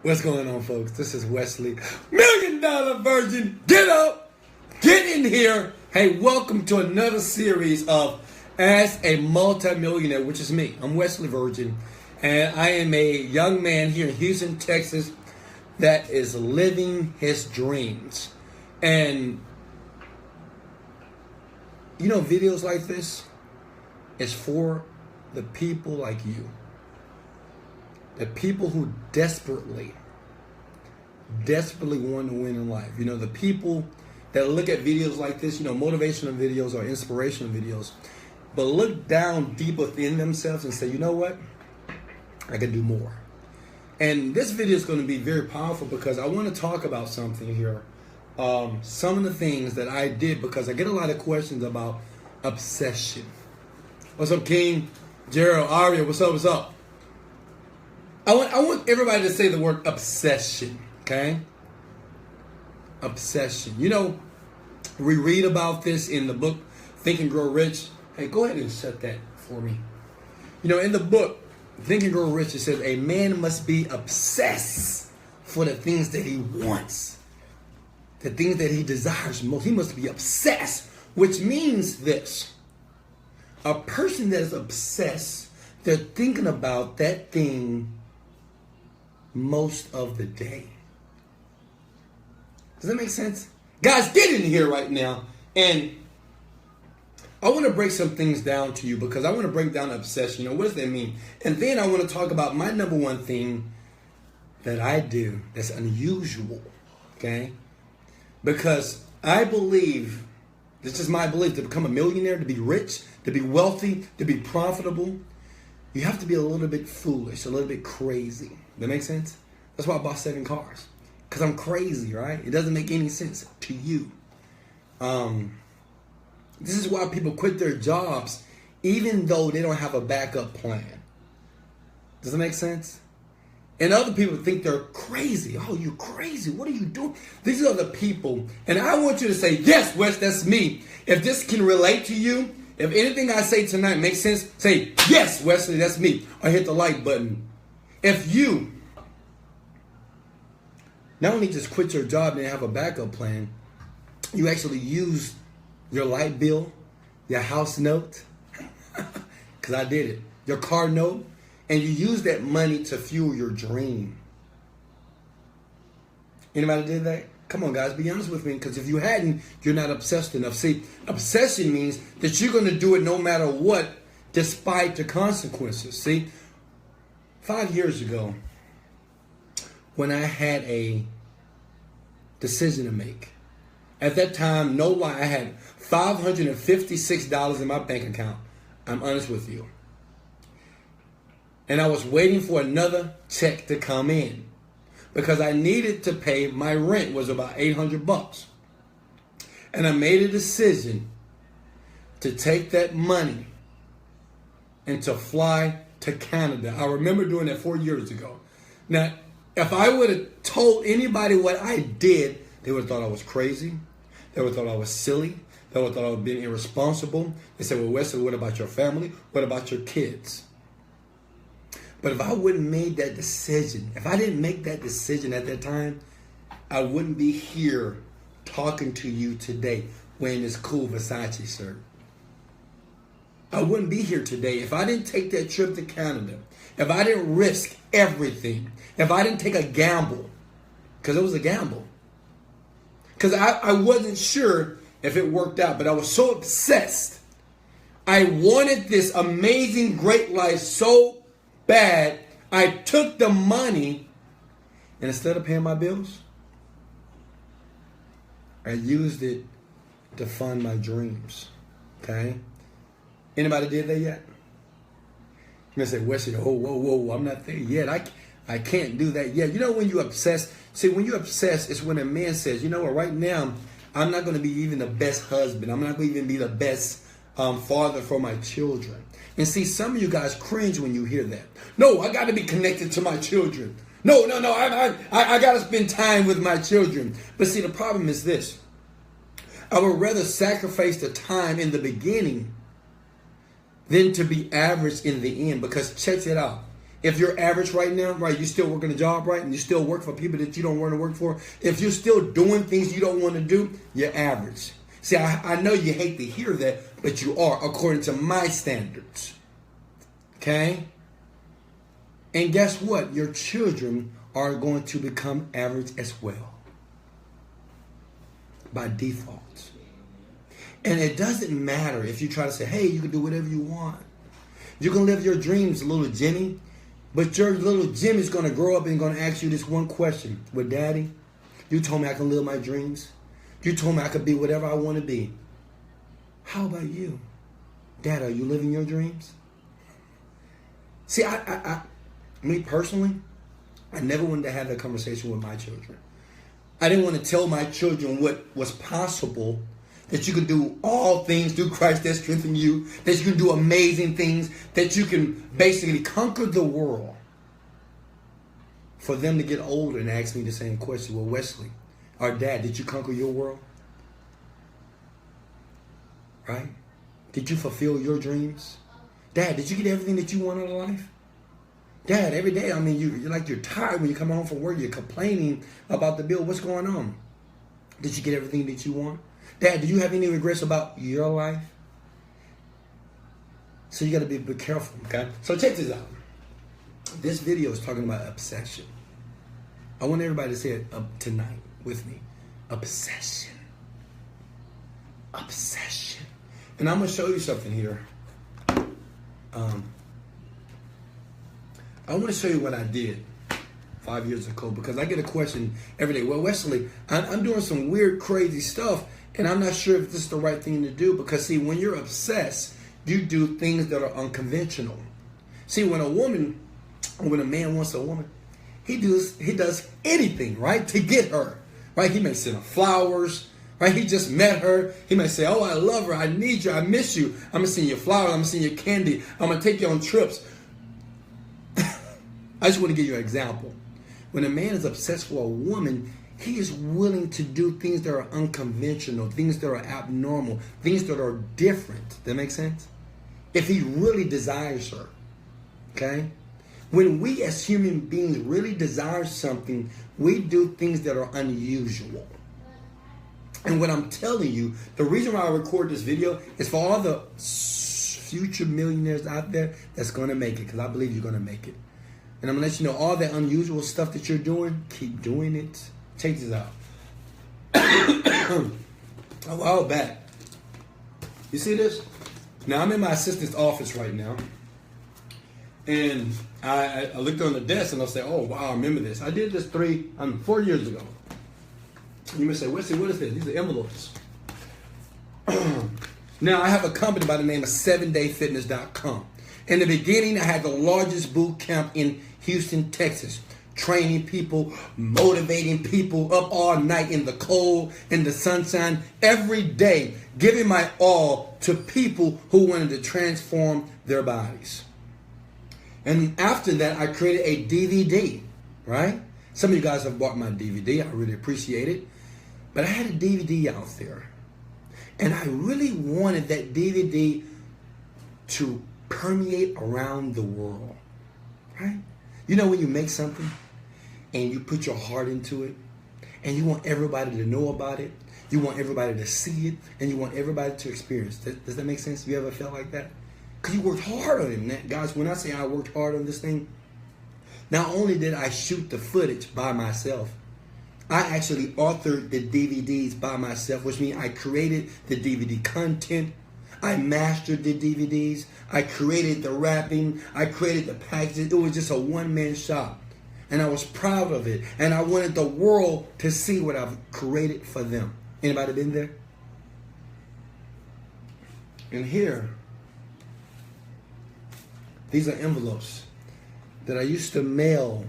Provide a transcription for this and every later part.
What's going on, folks? This is Wesley, $1 million virgin. Get up, get in here. Hey, welcome to another series of As a Multimillionaire, which is me. I'm Wesley Virgin, and I am a young man here in Houston, Texas, that is living his dreams. And you know, videos like this is for the people like you. The people who desperately want to win in life. You know, the people that look at videos like this, you know, motivational videos or inspirational videos, but look down deep within themselves and say, you know what? I can do more. And this video is going to be very powerful because I want to talk about something here. Some of the things that I did, because I get a lot of questions about obsession. What's up, King? Gerald, Aria, what's up? I want everybody to say the word obsession, okay? Obsession. You know, we read about this in the book, Think and Grow Rich. Hey, go ahead and shut that for me. You know, in the book, Think and Grow Rich, it says a man must be obsessed for the things that he wants, the things that he desires most. He must be obsessed, which means this. A person that is obsessed, they're thinking about that thing most of the day. Does that make sense? Guys, get in here right now. And I want to break some things down to you because I want to break down obsession. You know, what does that mean? And then I want to talk about my number one thing that I do that's unusual, okay? Because I believe, this is my belief, to become a millionaire, to be rich, to be wealthy, to be profitable, you have to be a little bit foolish, a little bit crazy. That makes sense? That's why I bought 7 cars. Because I'm crazy, right? It doesn't make any sense to you. This is why people quit their jobs even though they don't have a backup plan. Does that make sense? And other people think they're crazy. Oh, you're crazy. What are you doing? These are the people. And I want you to say, yes, Wes, that's me. If this can relate to you, if anything I say tonight makes sense, say, yes, Wesley, that's me. Or hit the like button. If you not only just quit your job and have a backup plan, you actually use your light bill, your house note, because I did it, your car note, and you use that money to fuel your dream. Anybody did that? Come on, guys, be honest with me, because if you hadn't, you're not obsessed enough. See, obsession means that you're going to do it no matter what, despite the consequences. See, 5 years ago, when I had a decision to make, at that time, no lie, I had $556 in my bank account. I'm honest with you. And I was waiting for another check to come in because I needed to pay my rent, was about $800. And I made a decision to take that money and to fly to Canada. I remember doing that 4 years ago. Now, if I would have told anybody what I did, they would have thought I was crazy. They would have thought I was silly. They would have thought I was being irresponsible. They said, well, Wesley, what about your family? What about your kids? But if I wouldn't made that decision, if I didn't make that decision at that time, I wouldn't be here talking to you today wearing this cool Versace shirt. I wouldn't be here today if I didn't take that trip to Canada, if I didn't risk everything, if I didn't take a gamble, because it was a gamble. Because I wasn't sure if it worked out, but I was so obsessed. I wanted this amazing, great life so bad, I took the money, and instead of paying my bills, I used it to fund my dreams. Okay? Anybody did that yet? You may say, Wesley, whoa, I'm not there yet. I can't do that yet. You know when you obsess, see, when you obsess, it's when a man says, you know what, right now, I'm not going to be even the best husband. I'm not going to even be the best father for my children. And see, some of you guys cringe when you hear that. No, I got to be connected to my children. No, I got to spend time with my children. But see, the problem is this. I would rather sacrifice the time in the beginning than to be average in the end. Because check it out. if you're average right now, right, you're still working a job, right, and you still work for people that you don't want to work for, if you're still doing things you don't want to do, you're average. See, I know you hate to hear that, but you are, according to my standards. Okay? And guess what? Your children are going to become average as well. By default. And it doesn't matter if you try to say, hey, you can do whatever you want. You can live your dreams, little Jimmy. But your little Jimmy is going to grow up and going to ask you this one question. Well, Daddy, you told me I can live my dreams. You told me I could be whatever I want to be. How about you? Dad, are you living your dreams? See, me personally, I never wanted to have that conversation with my children. I didn't want to tell my children what was possible, that you can do all things through Christ that strengthens you, that you can do amazing things, that you can basically conquer the world. For them to get older and ask me the same question, well, Wesley, or Dad, did you conquer your world? Right? Did you fulfill your dreams? Dad, did you get everything that you want out of life? Dad, every day, I mean, you're tired when you come home from work. You're complaining about the bill. What's going on? Did you get everything that you want? Dad, do you have any regrets about your life? So you got to be careful, okay? So check this out. This video is talking about obsession. I want everybody to say it tonight with me. Obsession. Obsession. And I'm going to show you something here. I want to show you what I did 5 years ago, because I get a question every day. Well, Wesley, I'm doing some weird, crazy stuff, and I'm not sure if this is the right thing to do. Because, see, when you're obsessed, you do things that are unconventional. See, when a man wants a woman, he does anything, right, to get her. Right? He may send her flowers. Right? He just met her. He may say, oh, I love her. I need you. I miss you. I'm going to send you flowers. I'm going to send you candy. I'm going to take you on trips. I just want to give you an example. When a man is obsessed with a woman, he is willing to do things that are unconventional, things that are abnormal, things that are different. That makes sense? If he really desires her. Okay? When we as human beings really desire something, we do things that are unusual. And what I'm telling you, the reason why I record this video is for all the future millionaires out there that's going to make it, because I believe you're going to make it. And I'm going to let you know all that unusual stuff that you're doing, keep doing it. Check this out. A while back, you see this? Now, I'm in my assistant's office right now. And I looked on the desk and I'll say, oh, wow, I remember this. I did this 4 years ago. You may say, Wesley, what is this? These are envelopes. Now, I have a company by the name of 7dayfitness.com. In the beginning, I had the largest boot camp in Houston, Texas. Training people, motivating people up all night in the cold, in the sunshine, every day, giving my all to people who wanted to transform their bodies. And after that, I created a DVD, right? Some of you guys have bought my DVD. I really appreciate it. But I had a DVD out there. And I really wanted that DVD to permeate around the world, right? You know when you make something and you put your heart into it and you want everybody to know about it, you want everybody to see it, and you want everybody to experience it. Does that make sense? You ever felt like that? Because you worked hard on it, man. Guys, when I say I worked hard on this thing, not only did I shoot the footage by myself, I actually authored the DVDs by myself, which means I created the DVD content. I mastered the DVDs. I created the wrapping. I created the packages. It was just a one-man shop. And I was proud of it. And I wanted the world to see what I've created for them. Anybody been there? And here, these are envelopes that I used to mail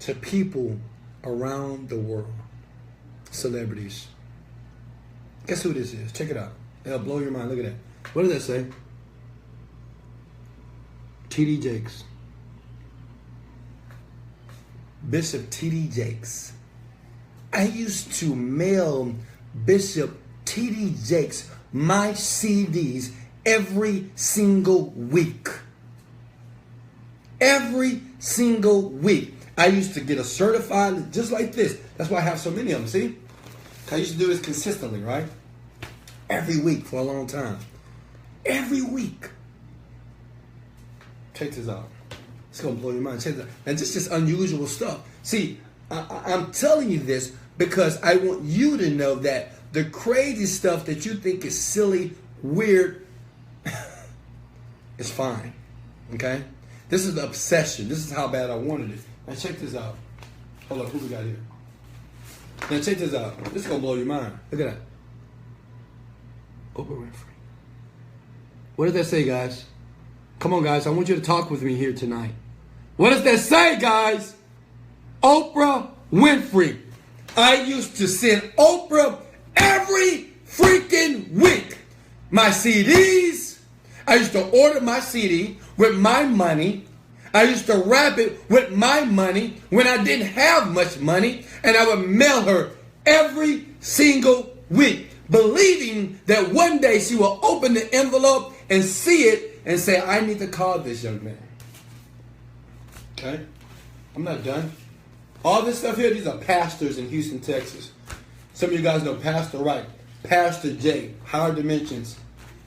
to people around the world. Celebrities. Guess who this is? Check it out. It'll blow your mind. Look at that. What does that say? T.D. Jakes. Bishop T.D. Jakes. I used to mail Bishop T.D. Jakes my CDs every single week. every single week. I used to get a certified just like this. That's why I have so many of them, see? I used to do this consistently, right? Every week for a long time. Every week. Check this out. It's going to blow your mind. Check this out. And this is just unusual stuff. See, I'm telling you this because I want you to know that the crazy stuff that you think is silly, weird, is fine. Okay? This is the obsession. This is how bad I wanted it. Now check this out. Hold up, who we got here? Now check this out. This is going to blow your mind. Look at that. Oprah Winfrey. What does that say, guys? Come on, guys. I want you to talk with me here tonight. What does that say, guys? Oprah Winfrey. I used to send Oprah every freaking week my CDs. I used to order my CD with my money. I used to wrap it with my money when I didn't have much money, and I would mail her every single week, believing that one day she will open the envelope and see it and say, I need to call this young man. Okay? I'm not done. All this stuff here, these are pastors in Houston, Texas. Some of you guys know Pastor Wright, Pastor J, Higher Dimensions.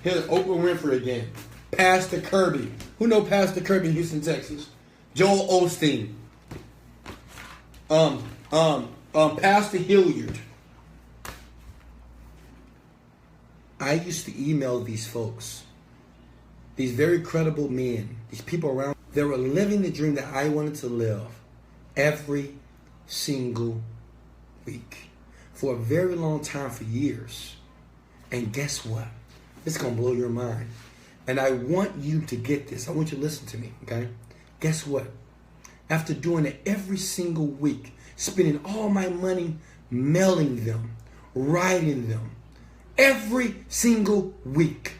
Here's Oprah Winfrey again. Pastor Kirby. Who know Pastor Kirby in Houston, Texas? Joel Osteen. Pastor Hilliard. I used to email these folks, these very credible men, these people around. They were living the dream that I wanted to live every single week for a very long time, for years. And guess what? It's going to blow your mind. And I want you to get this. I want you to listen to me, okay? Guess what? After doing it every single week, spending all my money mailing them, writing them, every single week,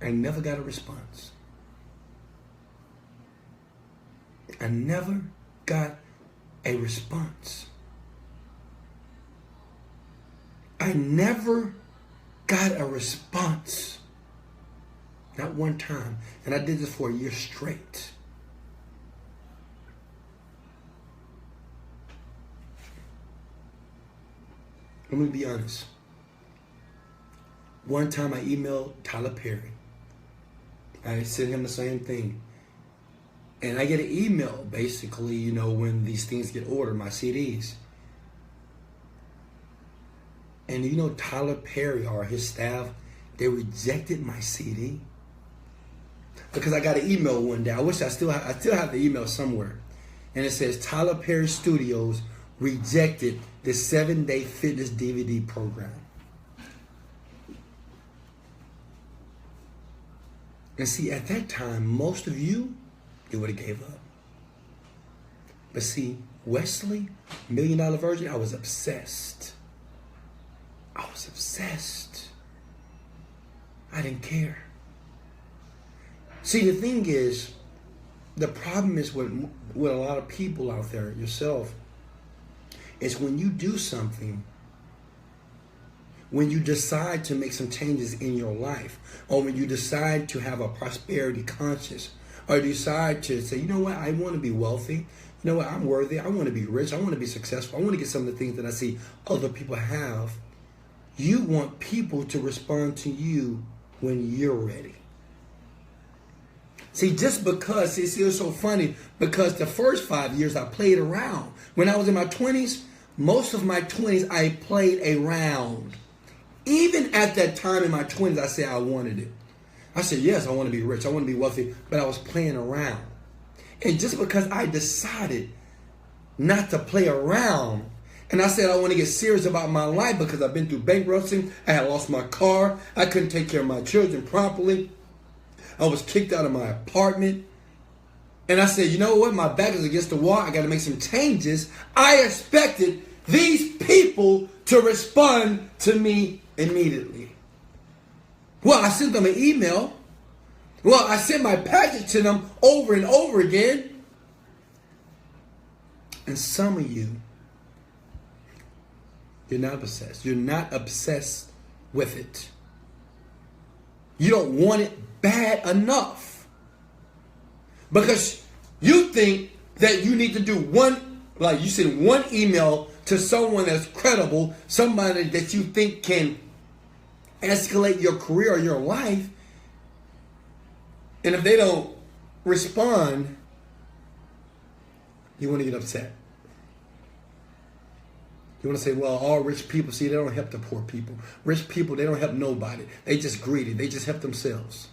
I never got a response. I never got a response. I never got a response. Not one time. And I did this for a year straight. Let me be honest. One time I emailed Tyler Perry. I sent him the same thing. And I get an email, basically, you know, when these things get ordered, my CDs. And you know, Tyler Perry or his staff, they rejected my CD. Because I got an email one day. I wish I still have the email somewhere. And it says, Tyler Perry Studios rejected the 7-day fitness DVD program. And see, at that time, most of you, they would have gave up. But see, Wesley, $1 Million Virgin, I was obsessed. I was obsessed. I didn't care. See, the thing is, the problem is with a lot of people out there, yourself, is when you do something, when you decide to make some changes in your life, or when you decide to have a prosperity conscious, or decide to say, you know what, I want to be wealthy, you know what, I'm worthy, I want to be rich, I want to be successful, I want to get some of the things that I see other people have. You want people to respond to you when you're ready. See, just because, it's so funny, because the first 5 years I played around. When I was in my 20s, most of my 20s I played around. Even at that time in my 20s, I said I wanted it. I said, yes, I want to be rich, I want to be wealthy, but I was playing around. And just because I decided not to play around, and I said I want to get serious about my life because I've been through bankruptcy, I had lost my car, I couldn't take care of my children properly, I was kicked out of my apartment. And I said, you know what? My back is against the wall. I got to make some changes. I expected these people to respond to me immediately. Well, I sent them an email. Well, I sent my package to them over and over again. And some of you, you're not obsessed. You're not obsessed with it. You don't want it bad enough. Because you think that you need to do one, like you send one email to someone that's credible, somebody that you think can escalate your career or your life. And if they don't respond, you want to get upset. You want to say, well, all rich people, see, they don't help the poor people. Rich people, they don't help nobody. They just greedy. They just help themselves.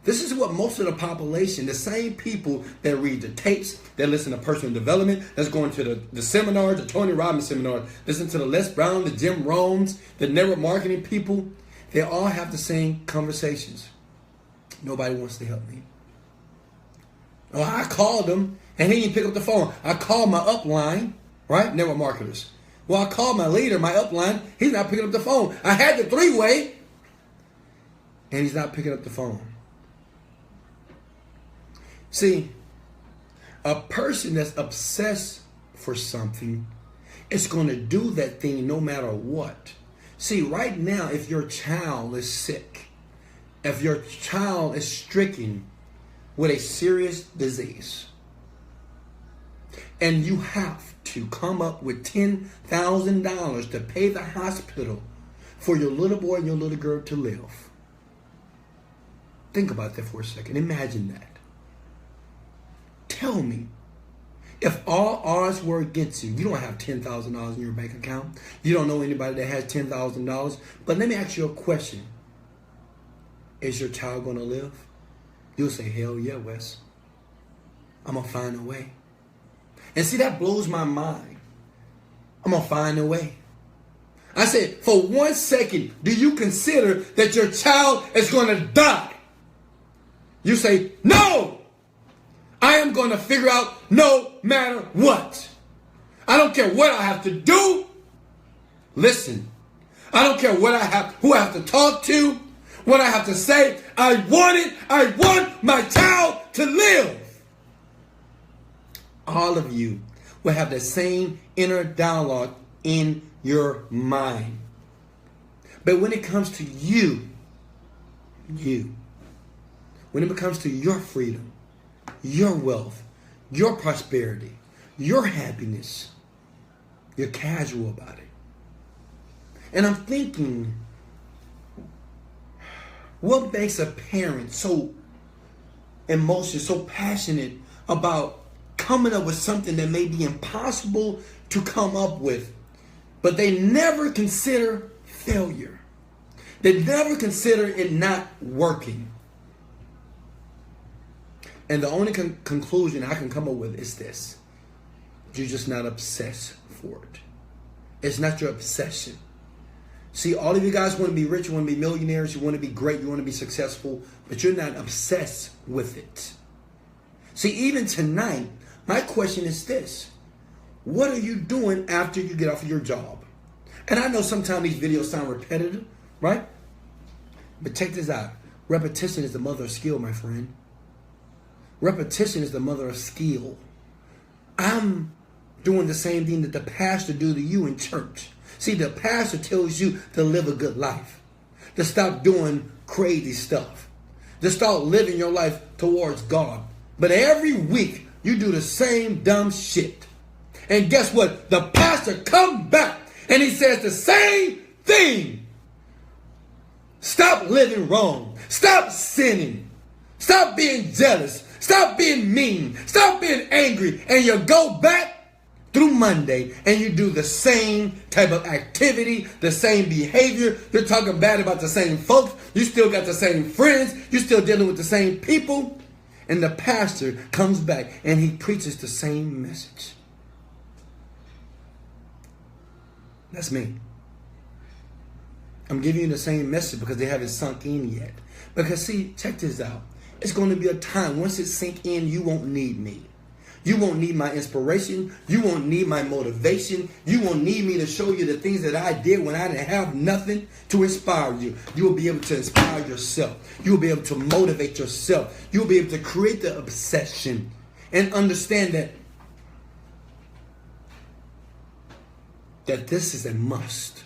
This is what most of the population, the same people that read the tapes, that listen to personal development, that's going to the seminars, the Tony Robbins seminar, listen to the Les Brown, the Jim Rohns, the network marketing people, they all have the same conversations. Nobody wants to help me. Oh, I called him and he didn't pick up the phone. I called my upline, right? Network marketers. Well, I called my leader, my upline. He's not picking up the phone. I had the three-way and he's not picking up the phone. See, a person that's obsessed for something is going to do that thing no matter what. See, right now, if your child is sick, if your child is stricken with a serious disease, and you have to come up with $10,000 to pay the hospital for your little boy and your little girl to live. Think about that for a second. Imagine that. Tell me, if all odds were against you, you don't have $10,000 in your bank account. You don't know anybody that has $10,000. But let me ask you a question. Is your child going to live? You'll say, hell yeah, Wes. I'm going to find a way. And see, that blows my mind. I'm going to find a way. I said, for 1 second, do you consider that your child is going to die? You say, no! I am going to figure out no matter what. I don't care what I have to do. Listen, I don't care what who I have to talk to, what I have to say. I want my child to live. All of you will have the same inner dialogue in your mind. But when it comes to you, when it comes to your freedom, your wealth, your prosperity, your happiness, you're casual about it. And I'm thinking, what makes a parent so emotional, so passionate about coming up with something that may be impossible to come up with, but they never consider failure. They never consider it not working. And the only conclusion I can come up with is this. You're just not obsessed for it. It's not your obsession. See, all of you guys want to be rich, you want to be millionaires, you want to be great, you want to be successful, but you're not obsessed with it. See, even tonight, my question is this. What are you doing after you get off of your job? And I know sometimes these videos sound repetitive, right? But check this out. Repetition is the mother of skill, my friend. Repetition is the mother of skill. I'm doing the same thing that the pastor do to you in church. See, the pastor tells you to live a good life, to stop doing crazy stuff, to start living your life towards God. But every week, you do the same dumb shit. And guess what? The pastor comes back and he says the same thing. Stop living wrong. Stop sinning. Stop being jealous. Stop being mean. Stop being angry. And you go back through Monday and you do the same type of activity, the same behavior. You're talking bad about the same folks. You still got the same friends. You're still dealing with the same people. And the pastor comes back and he preaches the same message. That's me. I'm giving you the same message because they haven't sunk in yet. Because see, check this out. It's going to be a time, once it sink in, you won't need me. You won't need my inspiration. You won't need my motivation. You won't need me to show you the things that I did when I didn't have nothing to inspire you. You will be able to inspire yourself. You will be able to motivate yourself. You will be able to create the obsession and understand that this is a must.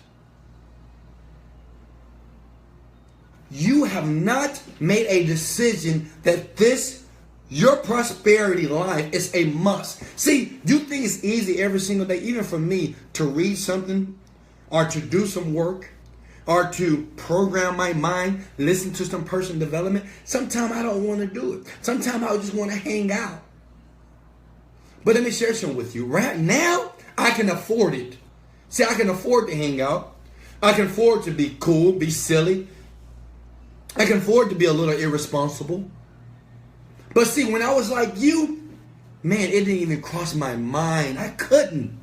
You have not made a decision that this Your prosperity life is a must. See, you think it's easy every single day, even for me, to read something or to do some work or to program my mind, listen to some personal development. Sometimes I don't want to do it. Sometimes I just want to hang out. But let me share something with you. Right now, I can afford it. See, I can afford to hang out. I can afford to be cool, be silly. I can afford to be a little irresponsible. But see, when I was like you, man, it didn't even cross my mind. I couldn't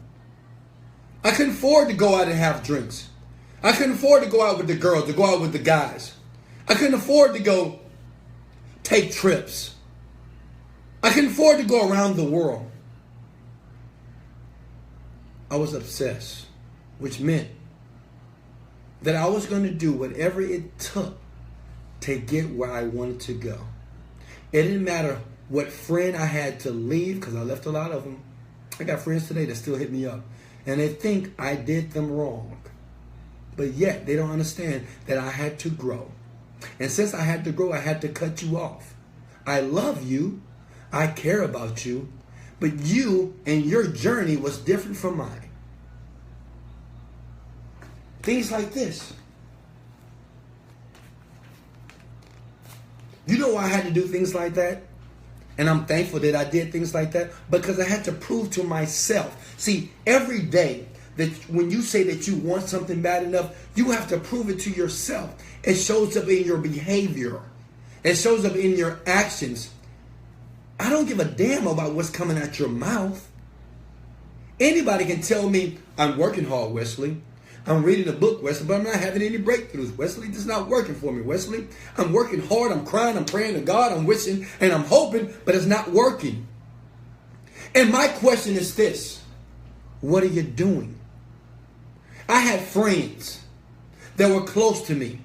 afford to go out and have drinks. I couldn't afford to go out with the girls, to go out with the guys. I couldn't afford to go take trips. I couldn't afford to go around the world. I was obsessed, which meant that I was going to do whatever it took to get where I wanted to go. It didn't matter what friend I had to leave, because I left a lot of them. I got friends today that still hit me up, and they think I did them wrong. But yet, they don't understand that I had to grow. And since I had to grow, I had to cut you off. I love you. I care about you. But you and your journey was different from mine. Things like this. You know why I had to do things like that? And I'm thankful that I did things like that, because I had to prove to myself. See, every day that when you say that you want something bad enough, you have to prove it to yourself. It shows up in your behavior. It shows up in your actions. I don't give a damn about what's coming out your mouth. Anybody can tell me, I'm working hard, Wesley. I'm reading a book, Wesley, but I'm not having any breakthroughs. Wesley, this is not working for me, Wesley. I'm working hard, I'm crying, I'm praying to God, I'm wishing, and I'm hoping, but it's not working. And my question is this: what are you doing? I had friends that were close to me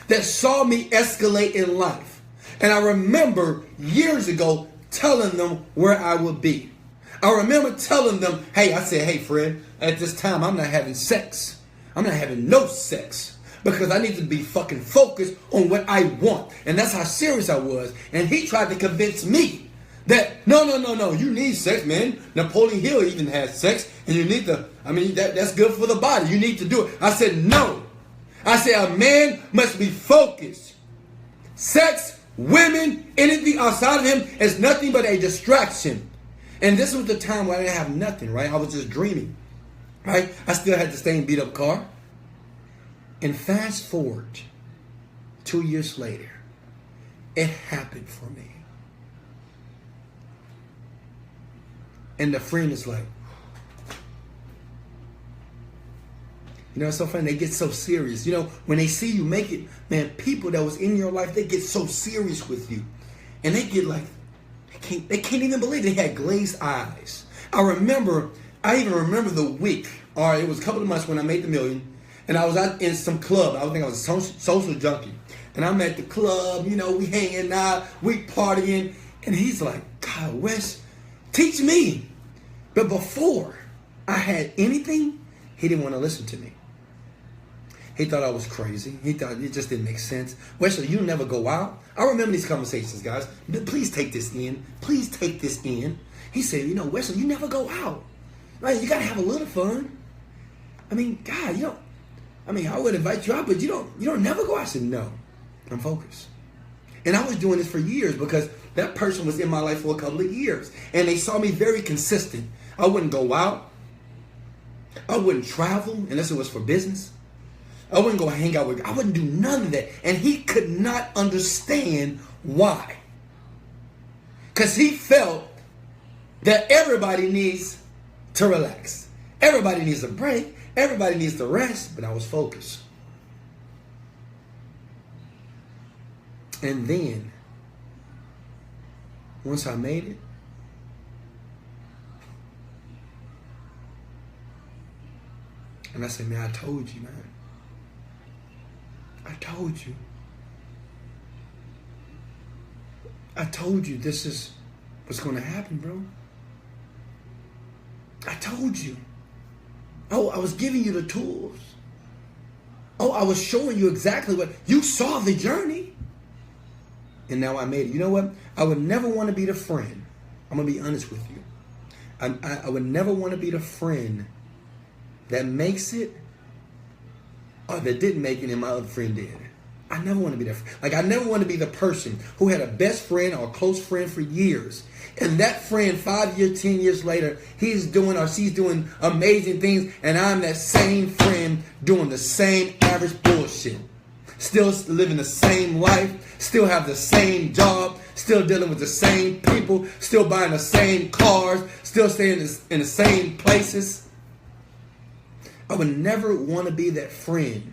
that saw me escalate in life. And I remember years ago telling them where I would be. I remember telling them, hey, I said, hey, friend, at this time, I'm not having sex. I'm not having no sex, because I need to be fucking focused on what I want. And that's how serious I was. And he tried to convince me that, no, you need sex, man. Napoleon Hill even had sex, and you need to, that's good for the body. You need to do it. I said, no. I said, a man must be focused. Sex, women, anything outside of him is nothing but a distraction. And this was the time where I didn't have nothing, right? I was just dreaming, right? I still had the same beat up car. And fast forward 2 years later, it happened for me. And the friend is like, you know, it's so funny. They get so serious. You know, when they see you make it, man, people that was in your life, they get so serious with you. And they get like, they can't even believe they had glazed eyes. I even remember the week, or it was a couple of months when I made the million, and I was out in some club. I think I was a social junkie. And I'm at the club, you know, we hanging out, we partying. And he's like, God, Wes, teach me. But before I had anything, he didn't want to listen to me. He thought I was crazy. He thought it just didn't make sense. Wesley, you never go out. I remember these conversations, guys. Please take this in. Please take this in. He said, you know, Wesley, you never go out. Right? You got to have a little fun. I mean, God, I would invite you out, but you don't never go out. I said, no, I'm focused. And I was doing this for years, because that person was in my life for a couple of years. And they saw me very consistent. I wouldn't go out. I wouldn't travel unless it was for business. I wouldn't go hang out with, I wouldn't do none of that. And he could not understand why. Because he felt that everybody needs to relax. Everybody needs a break. Everybody needs to rest. But I was focused. And then, once I made it, and I said, man, I told you, man. I told you. I told you this is what's going to happen, bro. I told you. Oh, I was giving you the tools. Oh, I was showing you exactly what. You saw the journey. and now I made it. You know what? I would never want to be the friend. I'm going to be honest with you. I would never want to be the friend that makes it or that didn't make it and my other friend did. I never want to be that. Like, I never want to be the person who had a best friend or a close friend for years. And that friend 5 years, 10 years later, he's doing or she's doing amazing things. And I'm that same friend doing the same average bullshit. Still living the same life. Still have the same job. Still dealing with the same people. Still buying the same cars. Still staying in the same places. I would never want to be that friend.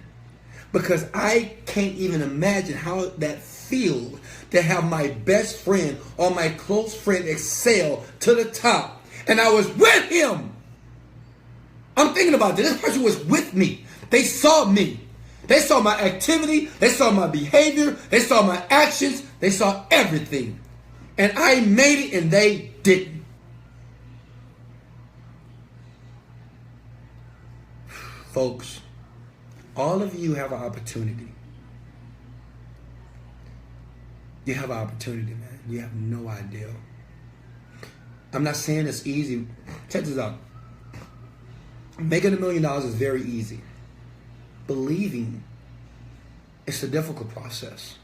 Because I can't even imagine how that feels to have my best friend or my close friend excel to the top. And I was with him. I'm thinking about this. This person was with me. They saw me. They saw my activity. They saw my behavior. They saw my actions. They saw everything. And I made it and they didn't. Folks, all of you have an opportunity. You have an opportunity, man. You have no idea. I'm not saying it's easy. Check this out. Making $1 million is very easy. Believing, it's a difficult process.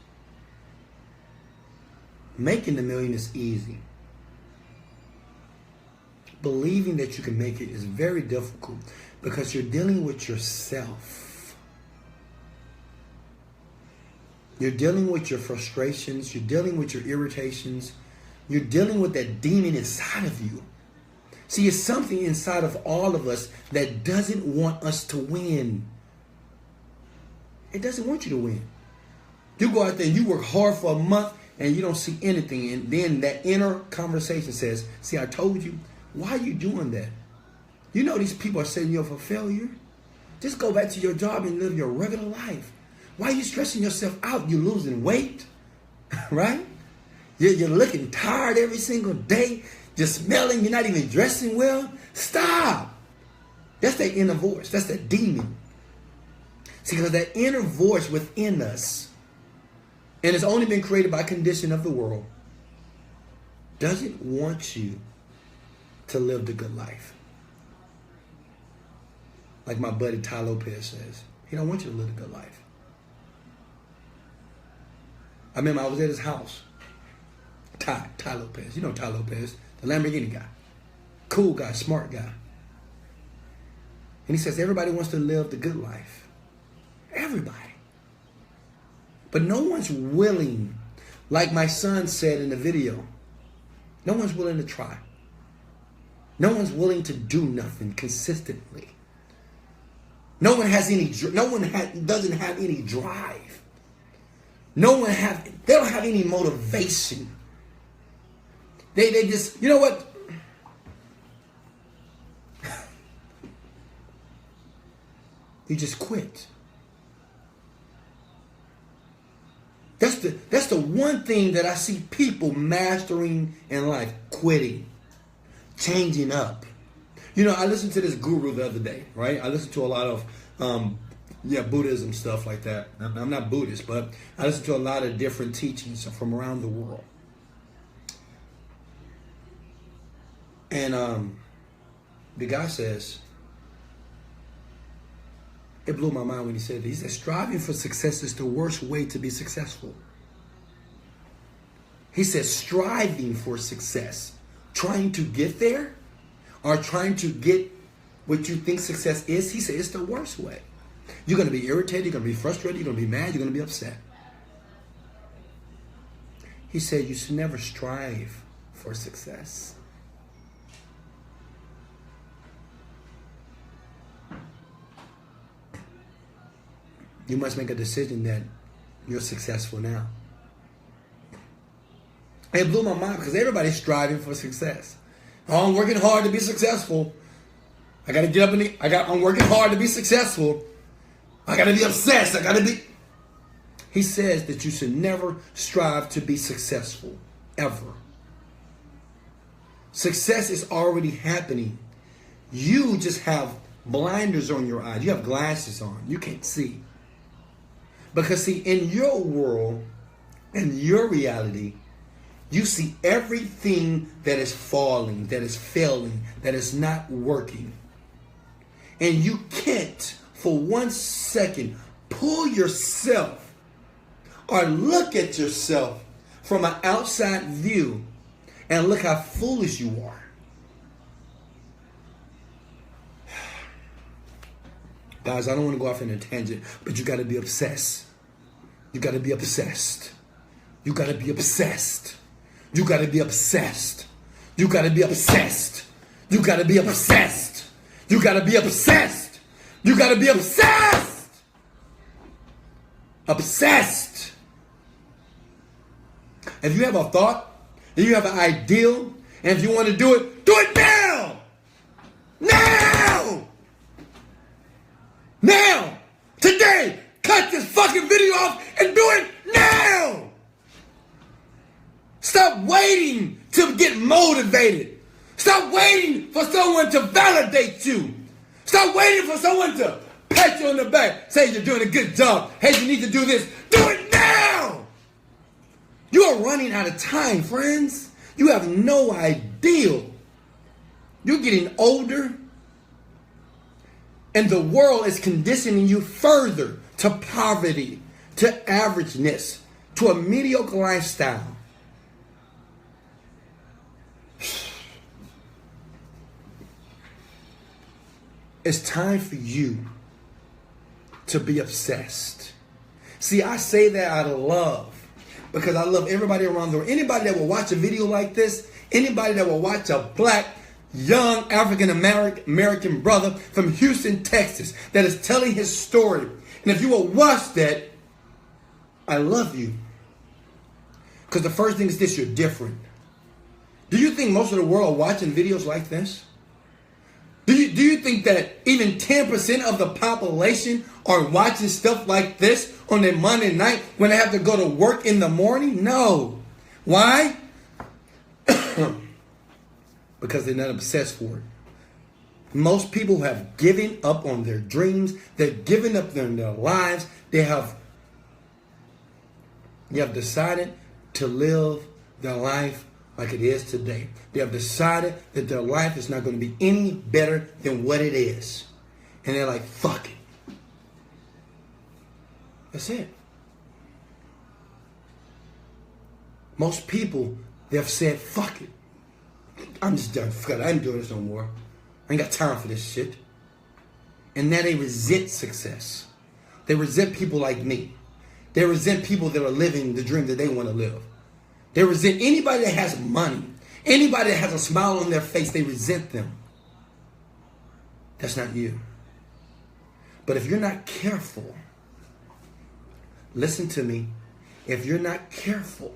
Making $1 million is easy. Believing that you can make it is very difficult because you're dealing with yourself. You're dealing with your frustrations. You're dealing with your irritations. You're dealing with that demon inside of you. See, it's something inside of all of us that doesn't want us to win. It doesn't want you to win. You go out there and you work hard for a month and you don't see anything. And then that inner conversation says, see, I told you. Why are you doing that? You know these people are setting you up for failure. Just go back to your job and live your regular life. Why are you stressing yourself out? You're losing weight, right? You're looking tired every single day. You're smelling. You're not even dressing well. Stop. That's that inner voice. That's that demon. See, because that inner voice within us, and it's only been created by condition of the world, doesn't want you to live the good life. Like my buddy Ty Lopez says, he don't want you to live the good life. I remember I was at his house. Ty Lopez. You know Ty Lopez, the Lamborghini guy. Cool guy, smart guy. And he says everybody wants to live the good life. Everybody. But no one's willing, like my son said in the video, no one's willing to try. No one's willing to do nothing consistently. No one doesn't have any drive. They don't have any motivation. They just, you know what? You just quit. That's the one thing that I see people mastering in life, quitting, changing up. You know, I listened to this guru the other day, right? I listened to a lot of Buddhism stuff like that. I'm not Buddhist, but I listen to a lot of different teachings from around the world. And the guy says, it blew my mind when he said that. He said, striving for success is the worst way to be successful. He says, striving for success, trying to get there, or trying to get what you think success is, he said, it's the worst way. You're going to be irritated, you're going to be frustrated, you're going to be mad, you're going to be upset. He said, you should never strive for success. You must make a decision that you're successful now. It blew my mind because everybody's striving for success. Oh, I'm working hard to be successful. I got to get up I'm working hard to be successful. I got to be obsessed. He says that you should never strive to be successful, ever. Success is already happening. You just have blinders on your eyes. You have glasses on. You can't see. Because see, in your world, In your reality, you see everything that is falling, that is failing, that is not working. And you can't, for 1 second, pull yourself or look at yourself from an outside view and look how foolish you are. Guys, I don't want to go off in a tangent, but you got to be obsessed. You got to be obsessed. You got to be obsessed. You got to be obsessed. You got to be obsessed. You got to be obsessed. You got to be obsessed. You got to be obsessed. Obsessed. If you have a thought, if you have an ideal, and if you want to do it now. Now. Now. Today. Cut this fucking video off and do it now. Stop waiting to get motivated. Stop waiting for someone to validate you. Stop waiting for someone to pat you on the back, say you're doing a good job. Hey, you need to do this. Do it now. You are running out of time, friends. You have no idea. You're getting older, and the world is conditioning you further to poverty, to averageness, to a mediocre lifestyle. It's time for you to be obsessed. See, I say that out of love because I love everybody around the world. Anybody that will watch a video like this, anybody that will watch a black, young African American brother from Houston, Texas, that is telling his story. And if you will watch that, I love you. Because the first thing is this, you're different. Do you think most of the world are watching videos like this? Do you think that even 10% of the population are watching stuff like this on their Monday night when they have to go to work in the morning? No. Why? Because they're not obsessed for it. Most people have given up on their dreams. They've given up on their lives. They have decided to live their life like it is today. They have decided that their life is not going to be any better than what it is. And they're like, fuck it. That's it. Most people, they've said, fuck it. I'm just done. Fuck it. I ain't doing this no more. I ain't got time for this shit. And now they resent success. They resent people like me. They resent people that are living the dream that they want to live. They resent anybody that has money. Anybody that has a smile on their face, they resent them. That's not you. But if you're not careful, listen to me. If you're not careful,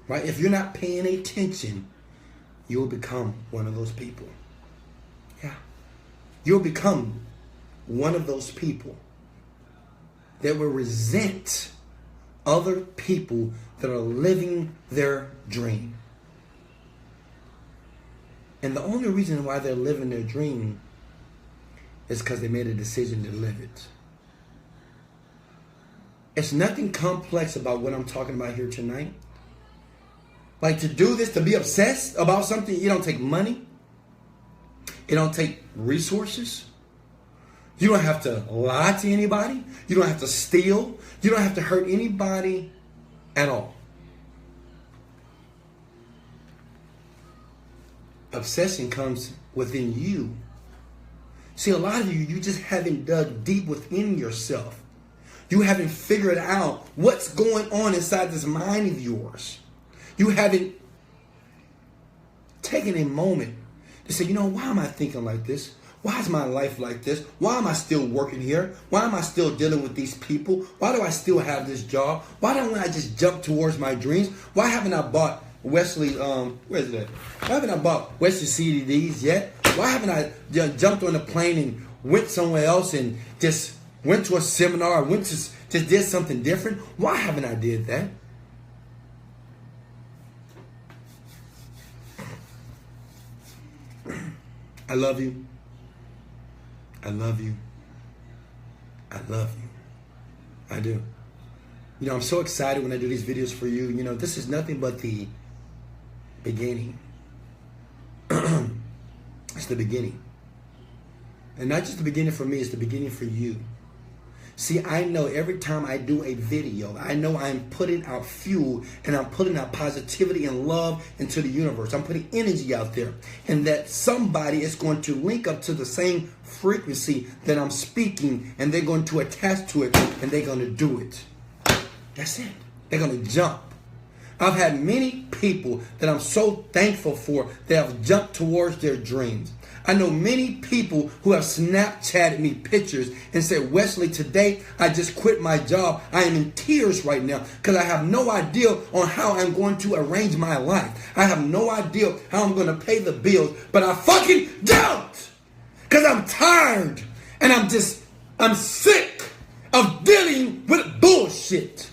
right? If you're not paying attention, you'll become one of those people. Yeah. You'll become one of those people that will resent other people that are living their dream. And the only reason why they're living their dream is because they made a decision to live it. It's nothing complex about what I'm talking about here tonight. Like, to do this, to be obsessed about something, you don't take money. It don't take resources. You don't have to lie to anybody. You don't have to steal. You don't have to hurt anybody at all. Obsession comes within you. See, a lot of you just haven't dug deep within yourself. You haven't figured out what's going on inside this mind of yours. You haven't taken a moment to say, you know, why am I thinking like this? Why is my life like this? Why am I still working here? Why am I still dealing with these people? Why do I still have this job? Why don't I just jump towards my dreams? Why haven't I bought Wesley, where is it at? Why haven't I bought Wesley CDs yet? Why haven't I jumped on a plane and went somewhere else and just went to a seminar, just did something different? Why haven't I did that? I love you. I love you. I love you. I do. I'm so excited when I do these videos for you. This is nothing but the beginning. It's the beginning. And not just the beginning for me, it's the beginning for you. See, I know every time I do a video, I know I'm putting out fuel and I'm putting out positivity and love into the universe. I'm putting energy out there. And that somebody is going to link up to the same frequency that I'm speaking, and they're going to attach to it, and they're going to do it. That's it. They're going to jump. I've had many people that I'm so thankful for that have jumped towards their dreams. I know many people who have Snapchatted me pictures and said, Wesley, today I just quit my job. I am in tears right now because I have no idea on how I'm going to arrange my life. I have no idea how I'm going to pay the bills, but I fucking don't, because I'm tired and I'm sick of dealing with bullshit.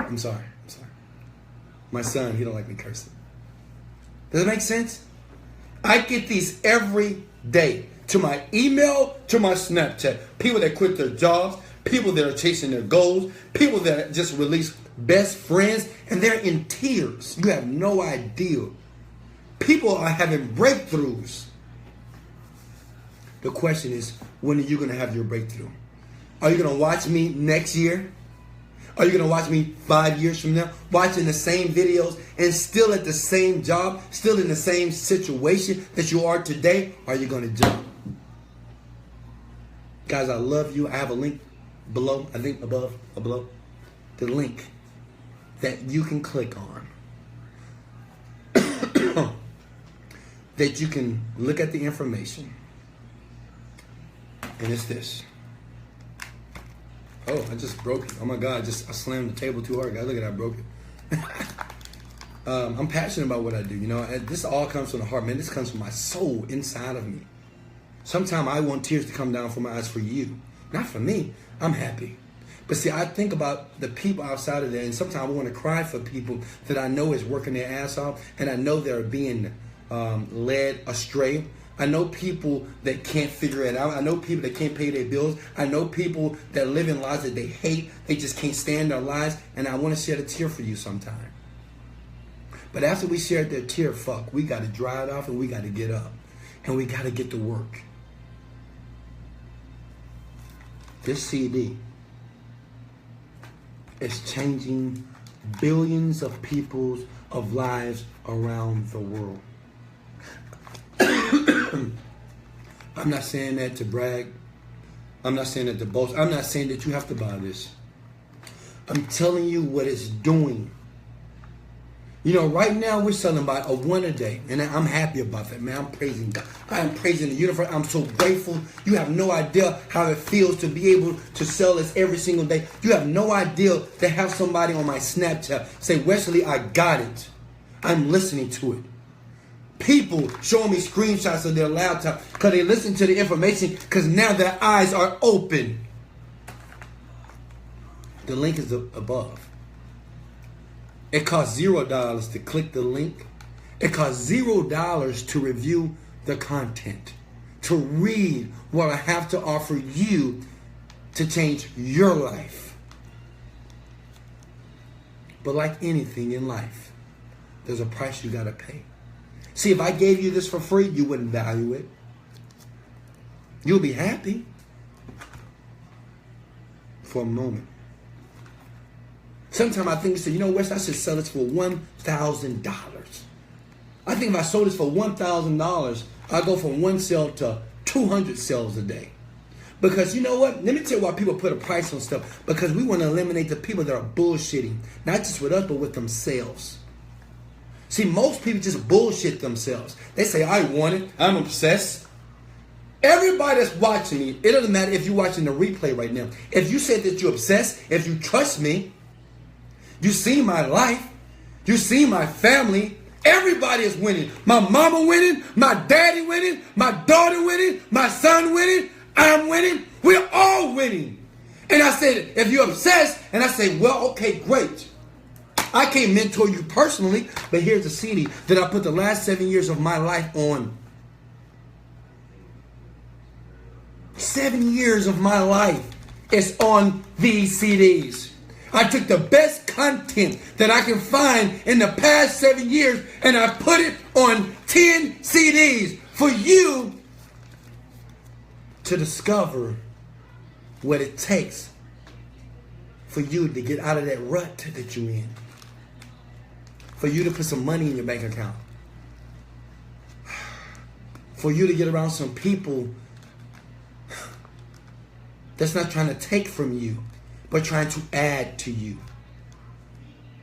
I'm sorry. My son, he don't like me cursing. Does it make sense? I get these every day to my email, to my Snapchat. People that quit their jobs, people that are chasing their goals, people that just release best friends, and they're in tears. You have no idea. People are having breakthroughs. The question is, when are you going to have your breakthrough? Are you going to watch me next year? Are you going to watch me 5 years from now, watching the same videos and still at the same job, still in the same situation that you are today? Or are you going to jump? Guys, I love you. I have a link below, I think above or below, the link that you can click on. That you can look at the information. And it's this. Oh, I just broke it. Oh my God, I slammed the table too hard. Guys, look at that, I broke it. I'm passionate about what I do. This all comes from the heart, man. This comes from my soul inside of me. Sometimes I want tears to come down from my eyes for you. Not for me. I'm happy. But see, I think about the people outside of there, and sometimes I want to cry for people that I know is working their ass off, and I know they're being led astray. I know people that can't figure it out. I know people that can't pay their bills. I know people that live in lives that they hate. They just can't stand their lives. And I want to shed a tear for you sometime. But after we shared that tear, we got to dry it off and we got to get up. And we got to get to work. This CD is changing billions of people's lives around the world. I'm not saying that to brag. I'm not saying that to boast. I'm not saying that you have to buy this. I'm telling you what it's doing. Right now we're selling about a one a day. And I'm happy about that, man. I'm praising God. I am praising the universe. I'm so grateful. You have no idea how it feels to be able to sell this every single day. You have no idea to have somebody on my Snapchat say, Wesley, I got it. I'm listening to it. People showing me screenshots of their laptop because they listen to the information because now their eyes are open. The link is above. It costs $0 to click the link. It costs $0 to review the content, to read what I have to offer you to change your life. But like anything in life, there's a price you got to pay. See, if I gave you this for free, you wouldn't value it. You'll be happy for a moment. Sometimes I think, Wes, I should sell this for $1,000. I think if I sold this for $1,000, I'll go from one sale to 200 sales a day. Because you know what? Let me tell you why people put a price on stuff. Because we want to eliminate the people that are bullshitting. Not just with us, but with themselves. See, most people just bullshit themselves. They say, I want it. I'm obsessed. Everybody that's watching me, it doesn't matter if you're watching the replay right now. If you say that you're obsessed, if you trust me, you see my life, you see my family, everybody is winning. My mama winning, my daddy winning, my daughter winning, my son winning, I'm winning. We're all winning. And I said, if you're obsessed, and I say, well, okay, great. I can't mentor you personally, but here's a CD that I put the last 7 years of my life on. 7 years of my life is on these CDs. I took the best content that I can find in the past 7 years and I put it on 10 CDs for you to discover what it takes for you to get out of that rut that you're in. For you to put some money in your bank account. For you to get around some people that's not trying to take from you, but trying to add to you.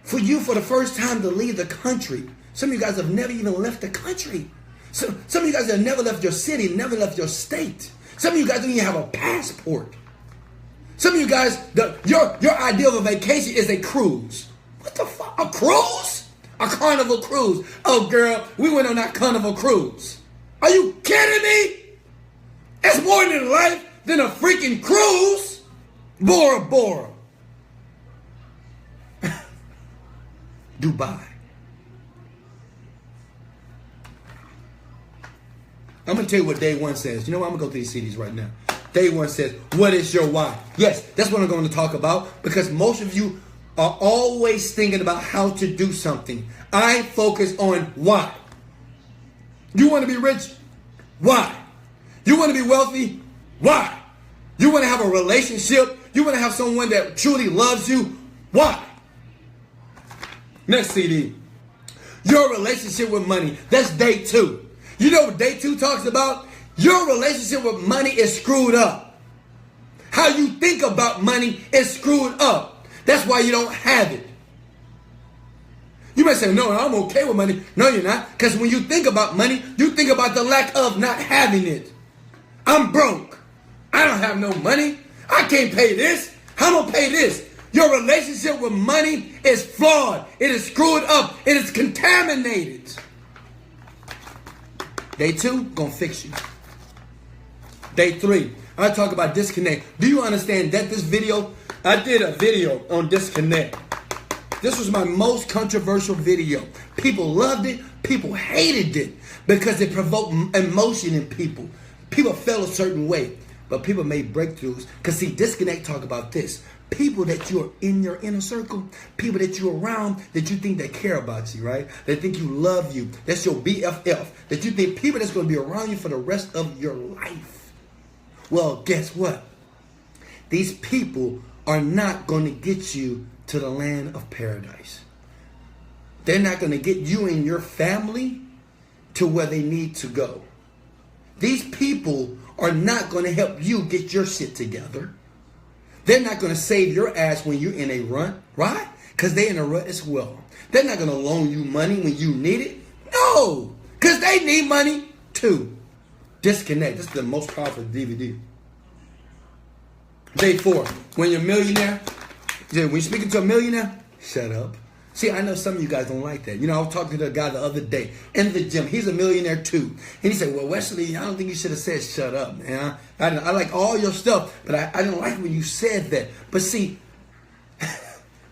For you, for the first time, to leave the country. Some of you guys have never even left the country. Some of you guys have never left your city, never left your state. Some of you guys don't even have a passport. Some of you guys, your idea of a vacation is a cruise. What the fuck? A cruise? A carnival cruise. Oh, girl, we went on that carnival cruise. Are you kidding me? It's more in life than a freaking cruise. Bora Bora. Dubai. I'm going to tell you what day one says. You know what? I'm going to go through these CDs right now. Day one says, what is your why? Yes, that's what I'm going to talk about, because most of you are always thinking about how to do something. I focus on why. You want to be rich? Why? You want to be wealthy? Why? You want to have a relationship? You want to have someone that truly loves you? Why? Next CD. Your relationship with money. That's day two. You know what day two talks about? Your relationship with money is screwed up. How you think about money is screwed up. That's why you don't have it. You might say, no, I'm okay with money. No, you're not. Because when you think about money, you think about the lack of not having it. I'm broke. I don't have no money. I can't pay this. How am I going to pay this? Your relationship with money is flawed. It is screwed up. It is contaminated. Day two, gonna fix you. Day three, I talk about disconnect. Do you understand that this video, I did a video on disconnect. This was my most controversial video. People loved it. People hated it because it provoked emotion in people. People felt a certain way, but people made breakthroughs. Because see, disconnect talk about this. People that you're in your inner circle, people that you're around, that you think they care about you, right? They think you love you. That's your BFF. That you think people that's going to be around you for the rest of your life. Well, guess what? These people are not going to get you to the land of paradise. They're not going to get you and your family to where they need to go. These people are not going to help you get your shit together. They're not going to save your ass when you're in a rut, right? Because they're in a rut as well. They're not going to loan you money when you need it. No, because they need money too. Disconnect. This is the most powerful DVD. Day four. When you're a millionaire, when you're speaking to a millionaire, shut up. See, I know some of you guys don't like that. You know, I was talking to a guy the other day in the gym. He's a millionaire too. And he said, well, Wesley, I don't think you should have said shut up, man. I like all your stuff, but I didn't like when you said that. But see,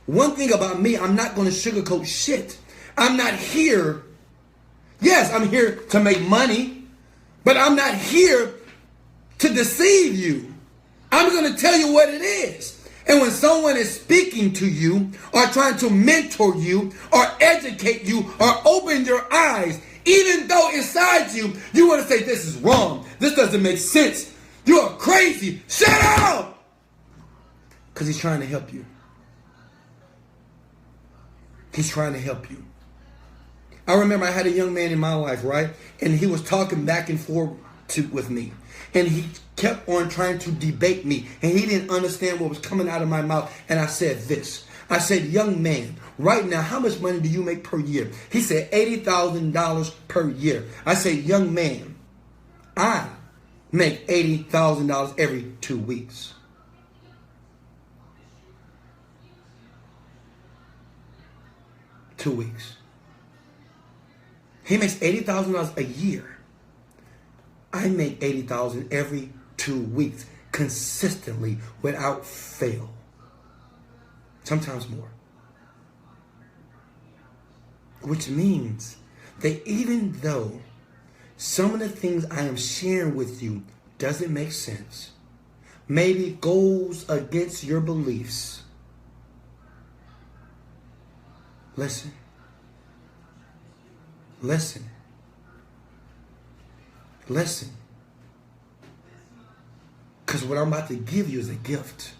one thing about me, I'm not going to sugarcoat shit. I'm not here. Yes, I'm here to make money, but I'm not here to deceive you. I'm going to tell you what it is. And when someone is speaking to you or trying to mentor you or educate you or open your eyes, even though inside you, you want to say, this is wrong. This doesn't make sense. You are crazy. Shut up! Because he's trying to help you. He's trying to help you. I remember I had a young man in my life, right? And he was talking back and forth with me. And he kept on trying to debate me. And he didn't understand what was coming out of my mouth. And I said this. I said, young man, right now, how much money do you make per year? He said $80,000 per year. I said, young man, I make $80,000 every 2 weeks. Two weeks. He makes $80,000 a year. I make $80,000 every 2 weeks, consistently, without fail. Sometimes more. Which means that even though some of the things I am sharing with you doesn't make sense, maybe goes against your beliefs. Listen. Listen. Listen. Because what I'm about to give you is a gift.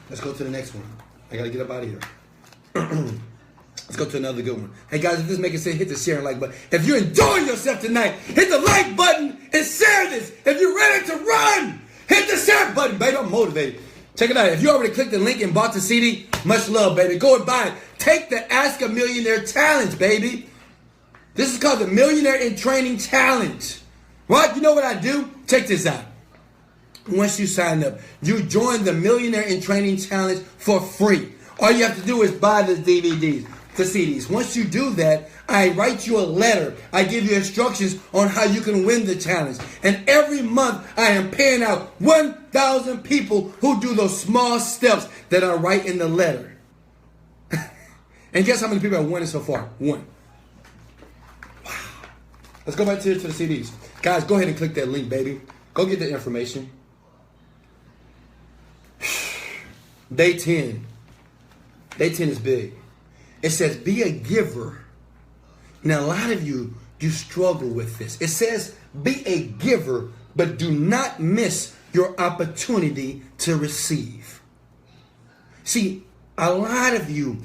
Let's go to the next one. I got to get up out of here. Let's go to another good one. Hey guys, if this makes sense, hit the share and like button. If you're enjoying yourself tonight, hit the like button and share this. If you're ready to run, hit the share button, baby. I'm motivated. Check it out. If you already clicked the link and bought the CD, much love, baby. Go and buy it. Take the Ask a Millionaire Challenge, baby. This is called the Millionaire in Training Challenge. What? You know what I do? Check this out. Once you sign up, you join the Millionaire in Training Challenge for free. All you have to do is buy the DVDs, the CDs. Once you do that, I write you a letter. I give you instructions on how you can win the challenge. And every month, I am paying out 1,000 people who do those small steps that are right in the letter. And guess how many people have won it so far? One. Wow. Let's go back to the CDs. Guys, go ahead and click that link, baby. Go get the information. Day 10. Day 10 is big. It says, be a giver. Now, a lot of you struggle with this. It says, be a giver, but do not miss your opportunity to receive. See, a lot of you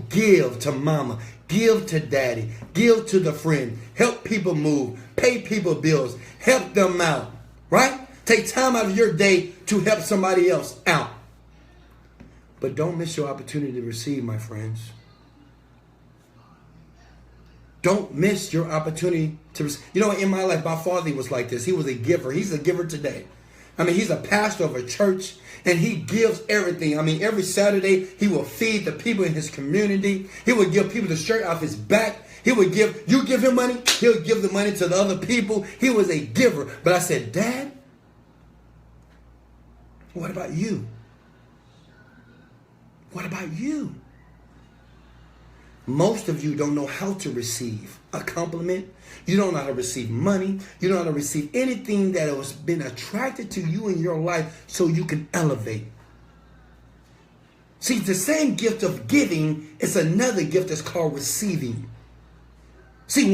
give to mama, give to daddy, give to the friend, help people move, pay people bills, help them out, right? Take time out of your day to help somebody else out. But don't miss your opportunity to receive, my friends. Don't miss your opportunity to receive. You know, in my life, my father was like this. He was a giver. He's a giver today. I mean, he's a pastor of a church, and he gives everything. I mean, every Saturday, he will feed the people in his community. He would give people the shirt off his back. He would give, you give him money, he'll give the money to the other people. He was a giver. But I said, Dad, what about you? What about you? Most of you don't know how to receive a compliment. You don't know how to receive money. You don't know how to receive anything that has been attracted to you in your life so you can elevate. See, the same gift of giving is another gift that's called receiving. See,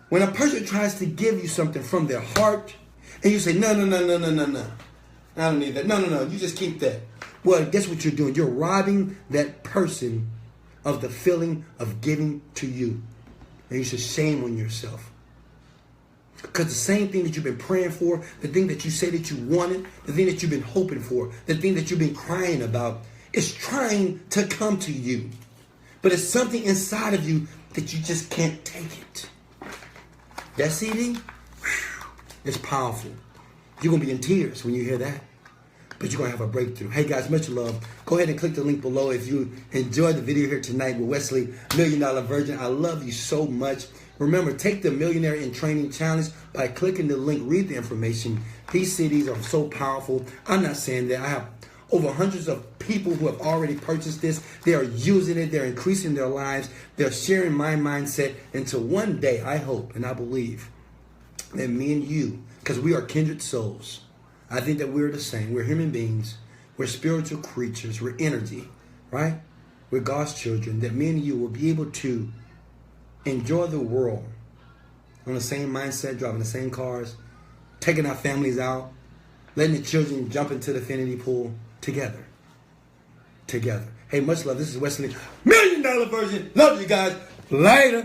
when a person tries to give you something from their heart, and you say, no, I don't need that. No, you just keep that. Well, guess what you're doing? You're robbing that person of the feeling of giving to you. And you should shame on yourself. Because the same thing that you've been praying for, the thing that you say that you wanted, the thing that you've been hoping for, the thing that you've been crying about, is trying to come to you. But it's something inside of you that you just can't take it. That CD, it's powerful. You're going to be in tears when you hear that. But you're going to have a breakthrough. Hey guys, much love. Go ahead and click the link below if you enjoyed the video here tonight with Wesley, $1 Million Virgin. I love you so much. Remember, take the Millionaire in Training Challenge by clicking the link. Read the information. These CDs are so powerful. I'm not saying that. I have over hundreds of people who have already purchased this. They are using it. They're increasing their lives. They're sharing my mindset. Until one day, I hope and I believe that me and you, because we are kindred souls, I think that we're the same. We're human beings. We're spiritual creatures. We're energy, right? We're God's children. That me and you will be able to enjoy the world on the same mindset, driving the same cars, taking our families out, letting the children jump into the infinity pool together. Together. Hey, much love. This is Wesley, $1 Million Virgin. Love you guys. Later.